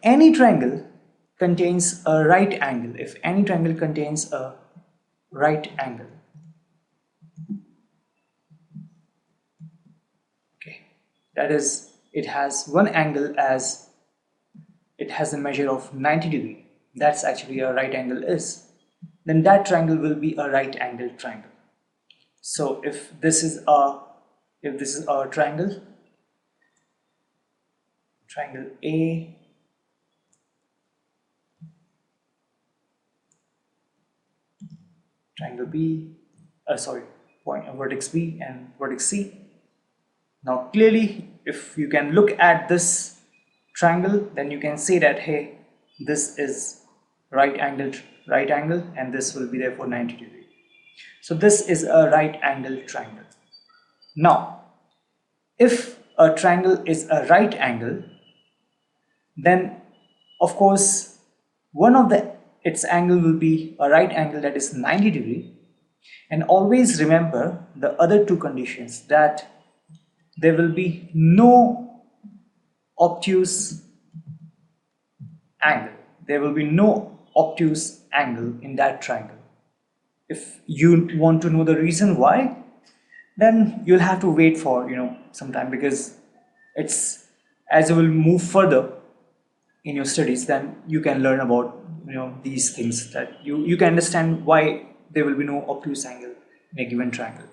any triangle contains a right angle, if any triangle contains a right angle, okay, that is, it has one angle as it has a measure of 90 degree, that's actually a right angle is, then that triangle will be a right angled triangle. So if this is a triangle A, triangle B, vertex B and vertex C. Now clearly, if you can look at this triangle, then you can say that, hey, this is right angle and this will be therefore 90 degree. So this is a right angled triangle. Now if a triangle is a right angle, then of course one of its angle will be a right angle, that is 90 degree. And always remember the other two conditions, that there will be no obtuse angle. There will be no obtuse angle in that triangle. If you want to know the reason why, then you'll have to wait for some time, because it's, as you will move further in your studies, then you can learn about these things, that you can understand why there will be no obtuse angle in a given triangle.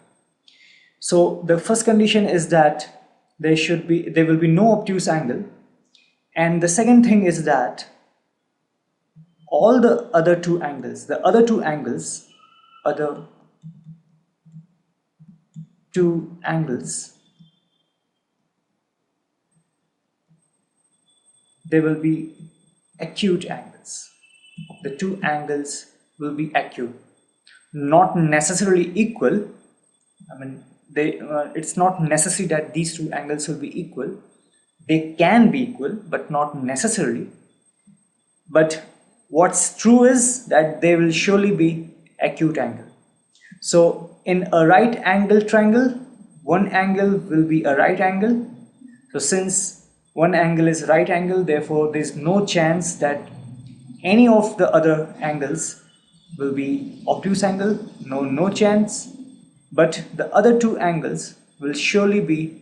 So the first condition is that there will be no obtuse angle, and the second thing is that all the other two angles, they will be acute angles. The two angles will be acute, not necessarily equal. I mean, it's not necessary that these two angles will be equal. They can be equal, but not necessarily. But what's true is that they will surely be acute angle. So in a right angle triangle, one angle will be a right angle. So since one angle is right angle, therefore there is no chance that any of the other angles will be obtuse angle. No chance. But the other two angles will surely be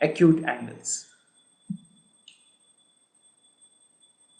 acute angles.